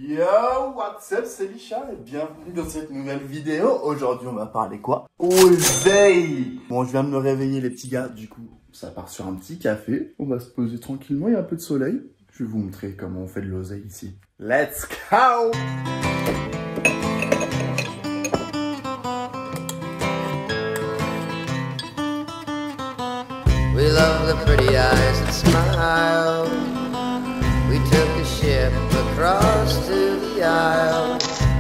Yo, what's up, c'est Licha et bienvenue dans cette nouvelle vidéo. Aujourd'hui, on va parler quoi? Oseille. Bon, je viens de me réveiller les petits gars, du coup, ça part sur un petit café. On va se poser tranquillement, il y a un peu de soleil. Je vais vous montrer comment on fait de l'oseille ici. Let's go! We love the pretty eyes that smile. We took a ship across to the aisle.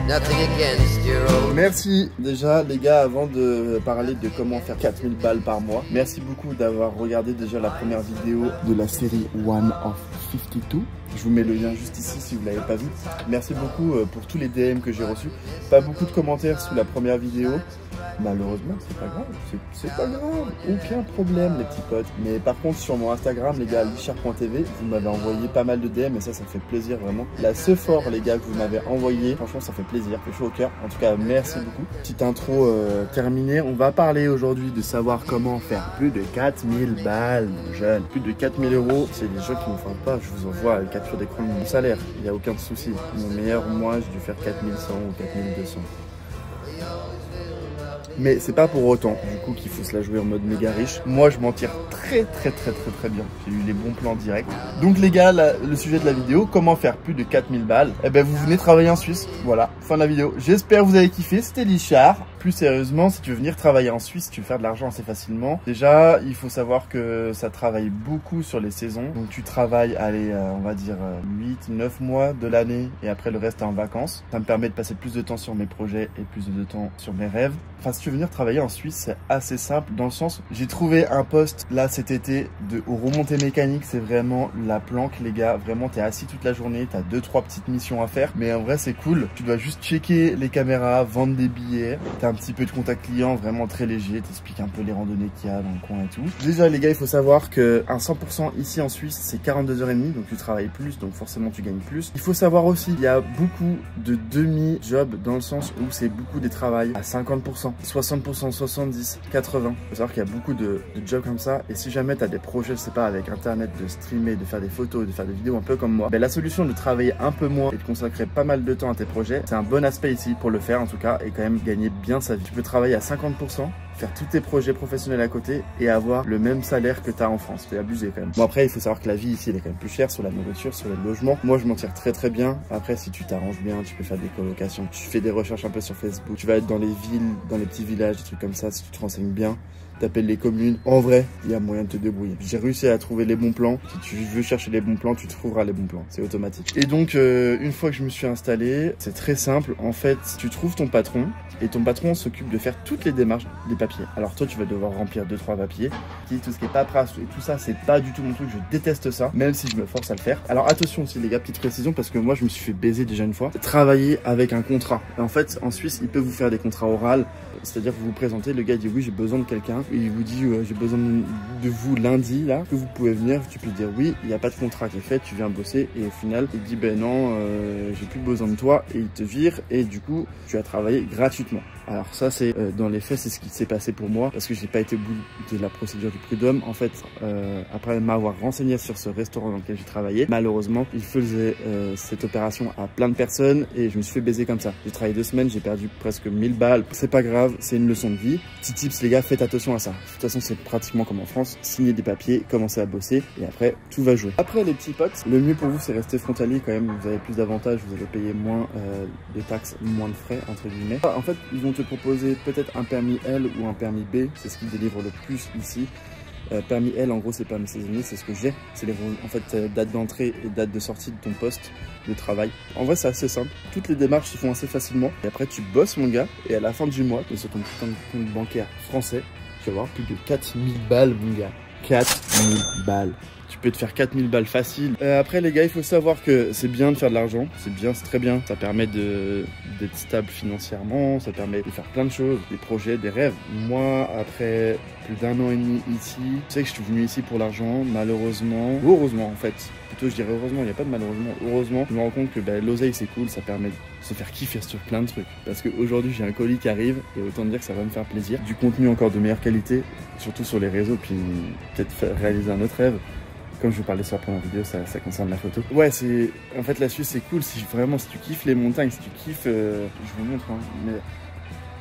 Nothing against your old... Merci déjà les gars, avant de parler de comment faire 4000 balles par mois. Merci beaucoup d'avoir regardé déjà la première vidéo de la série One of 52. Je vous mets le lien juste ici si vous ne l'avez pas vu. Merci beaucoup pour tous les DM que j'ai reçus. Pas beaucoup de commentaires sous la première vidéo. Malheureusement, c'est pas grave, c'est pas grave, aucun problème les petits potes. Mais par contre sur mon Instagram les gars, lichard.tv, vous m'avez envoyé pas mal de DM et ça me fait plaisir vraiment. La Sephore les gars que vous m'avez envoyé, franchement ça fait plaisir, ça fait chaud au cœur. En tout cas merci beaucoup. Petite intro terminée, on va parler aujourd'hui de savoir comment faire plus de 4000 balles mon jeune. Plus de 4000 euros, c'est des gens qui ne font pas, je vous envoie la capture d'écran de mon salaire, il n'y a aucun souci. Mon meilleur mois, j'ai dû faire 4100 ou 4200. Mais c'est pas pour autant du coup qu'il faut se la jouer en mode méga riche. Moi je m'en tire très bien. J'ai eu les bons plans directs. Donc les gars, le sujet de la vidéo, comment faire plus de 4000 balles. Eh ben vous venez travailler en Suisse. Voilà, fin de la vidéo. J'espère que vous avez kiffé, c'était Lichard. Plus sérieusement, si tu veux venir travailler en Suisse, tu veux faire de l'argent assez facilement. Déjà, il faut savoir que ça travaille beaucoup sur les saisons. Donc tu travailles, allez, on va dire 8-9 mois de l'année et après le reste est en vacances. Ça me permet de passer plus de temps sur mes projets et plus de temps sur mes rêves. Enfin, si tu veux venir travailler en Suisse, c'est assez simple dans le sens, j'ai trouvé un poste là cet été aux remontées mécaniques. C'est vraiment la planque les gars. Vraiment, t'es assis toute la journée, t'as 2-3 petites missions à faire. Mais en vrai, c'est cool. Tu dois juste checker les caméras, vendre des billets. Un petit peu de contact client, vraiment très léger, t'expliques un peu les randonnées qu'il y a dans le coin et tout. Déjà les gars, il faut savoir que un 100% ici en Suisse, c'est 42h30, donc tu travailles plus, donc forcément tu gagnes plus. Il faut savoir aussi, il y a beaucoup de demi-jobs dans le sens où c'est beaucoup des travails à 50%, 60%, 70, 80. Il faut savoir qu'il y a beaucoup de jobs comme ça, et si jamais tu as des projets, je sais pas, avec internet, de streamer, de faire des photos, de faire des vidéos un peu comme moi, ben, la solution de travailler un peu moins et de consacrer pas mal de temps à tes projets, c'est un bon aspect ici pour le faire en tout cas, et quand même gagner bien sa vie. Tu peux travailler à 50%, faire tous tes projets professionnels à côté et avoir le même salaire que tu as en France. C'est abusé quand même. Bon après, il faut savoir que la vie ici, elle est quand même plus chère sur la nourriture, sur le logement. Moi, je m'en tire très bien. Après, si tu t'arranges bien, tu peux faire des colocations. Tu fais des recherches un peu sur Facebook. Tu vas être dans les villes, dans les petits villages, des trucs comme ça, si tu te renseignes bien. T'appelles les communes. En vrai, il y a moyen de te débrouiller. J'ai réussi à trouver les bons plans. Si tu veux chercher les bons plans, tu trouveras les bons plans. C'est automatique. Et donc, une fois que je me suis installé, c'est très simple. En fait, tu trouves ton patron et ton patron s'occupe de faire toutes les démarches des papiers. Alors toi, tu vas devoir remplir 2-3 papiers. Tout ce qui est paperasse et tout ça, c'est pas du tout mon truc. Je déteste ça, même si je me force à le faire. Alors attention aussi les gars, petite précision, parce que moi, je me suis fait baiser déjà une fois. Travailler avec un contrat. Et en fait, en Suisse, il peut vous faire des contrats oraux. C'est-à-dire que vous vous présentez, le gars dit oui, j'ai besoin de quelqu'un. Et il vous dit j'ai besoin de vous lundi là, que vous pouvez venir. Tu peux dire oui, il n'y a pas de contrat qui est fait, tu viens bosser. Et au final, il dit ben non, j'ai plus besoin de toi. Et il te vire et du coup, tu as travaillé gratuitement. Alors ça, c'est dans les faits, c'est ce qui s'est passé pour moi parce que j'ai pas été au bout de la procédure du prud'homme. En fait, après m'avoir renseigné sur ce restaurant dans lequel j'ai travaillé, malheureusement, il faisait cette opération à plein de personnes et je me suis fait baiser comme ça. J'ai travaillé 2 semaines, j'ai perdu presque 1000 balles. C'est pas grave, c'est une leçon de vie. Petit tips les gars, faites attention à ça. De toute façon, c'est pratiquement comme en France. Signez des papiers, commencez à bosser et après, tout va jouer. Après les petits potes, le mieux pour vous, c'est rester frontalier quand même. Vous avez plus d'avantages, vous allez payer moins de taxes, moins de frais entre guillemets. En fait, ils vont te proposer peut-être un permis L ou un permis B. C'est ce qu'ils délivrent le plus ici. Permis L, en gros, c'est permis saisonnier, c'est ce que j'ai. C'est en fait date d'entrée et date de sortie de ton poste de travail. En vrai, c'est assez simple. Toutes les démarches se font assez facilement. Et après, tu bosses, mon gars. Et à la fin du mois, tu es sur ton putain de compte bancaire français. Tu vas avoir plus de 4000 balles, mon gars. 4000 balles. Tu peux te faire 4000 balles facile. Après les gars, il faut savoir que c'est bien de faire de l'argent. C'est bien, c'est très bien. Ça permet d'être stable financièrement. Ça permet de faire plein de choses. Des projets, des rêves. Moi, après plus d'1 an et demi ici, tu sais que je suis venu ici pour l'argent. Malheureusement, ou heureusement en fait. Plutôt je dirais heureusement, il n'y a pas de malheureusement. Heureusement, je me rends compte que l'oseille c'est cool. Ça permet de se faire kiffer sur plein de trucs. Parce qu'aujourd'hui j'ai un colis qui arrive. Et autant dire que ça va me faire plaisir. Du contenu encore de meilleure qualité. Surtout sur les réseaux. Puis peut-être réaliser un autre rêve. Comme je vous parlais sur la première vidéo, ça concerne la photo. Ouais, en fait la Suisse c'est cool si tu kiffes les montagnes, si tu kiffes, je vous montre, hein, mais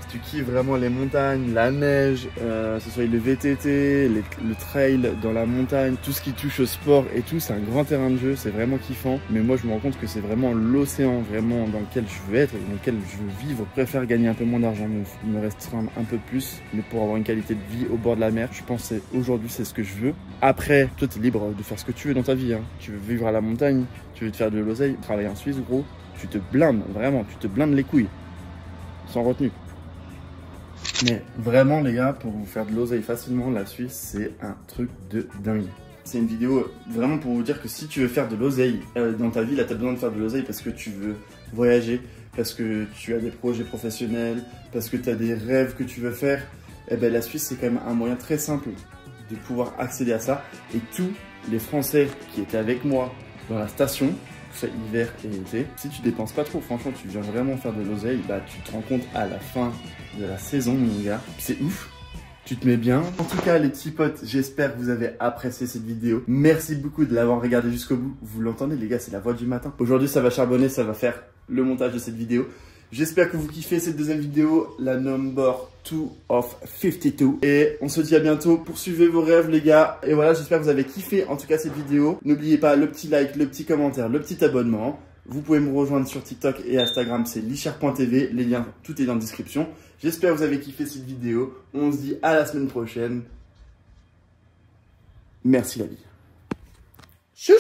si tu kiffes vraiment les montagnes, la neige, ce soit le VTT, le trail dans la montagne, tout ce qui touche au sport et tout, c'est un grand terrain de jeu, c'est vraiment kiffant. Mais moi je me rends compte que c'est vraiment l'océan vraiment dans lequel je veux être, dans lequel je veux vivre. Je préfère gagner un peu moins d'argent, me restreindre un peu plus, mais pour avoir une qualité de vie au bord de la mer, je pense qu'aujourd'hui c'est ce que je veux. Après, toi tu es libre de faire ce que tu veux dans ta vie, hein. Tu veux vivre à la montagne, tu veux te faire de l'oseille, travailler en Suisse gros, tu te blindes, vraiment, tu te blindes les couilles, sans retenue. Mais vraiment les gars, pour vous faire de l'oseille facilement, la Suisse c'est un truc de dingue. C'est une vidéo vraiment pour vous dire que si tu veux faire de l'oseille dans ta vie, là tu as besoin de faire de l'oseille parce que tu veux voyager, parce que tu as des projets professionnels, parce que tu as des rêves que tu veux faire, et ben la Suisse c'est quand même un moyen très simple de pouvoir accéder à ça. Et tous les Français qui étaient avec moi dans la station, fait hiver et été, si tu dépenses pas trop, franchement tu viens vraiment faire de l'oseille, bah tu te rends compte à la fin de la saison mon gars, c'est ouf, tu te mets bien. En tout cas les petits potes, j'espère que vous avez apprécié cette vidéo, merci beaucoup de l'avoir regardé jusqu'au bout, vous l'entendez les gars, c'est la voix du matin. Aujourd'hui ça va charbonner, ça va faire le montage de cette vidéo. J'espère que vous kiffez cette deuxième vidéo, la number 2 of 52. Et on se dit à bientôt. Poursuivez vos rêves les gars. Et voilà, j'espère que vous avez kiffé en tout cas cette vidéo. N'oubliez pas le petit like, le petit commentaire, le petit abonnement. Vous pouvez me rejoindre sur TikTok et Instagram, c'est lichard.tv. Les liens, tout est dans la description. J'espère que vous avez kiffé cette vidéo. On se dit à la semaine prochaine. Merci la vie. Chouch.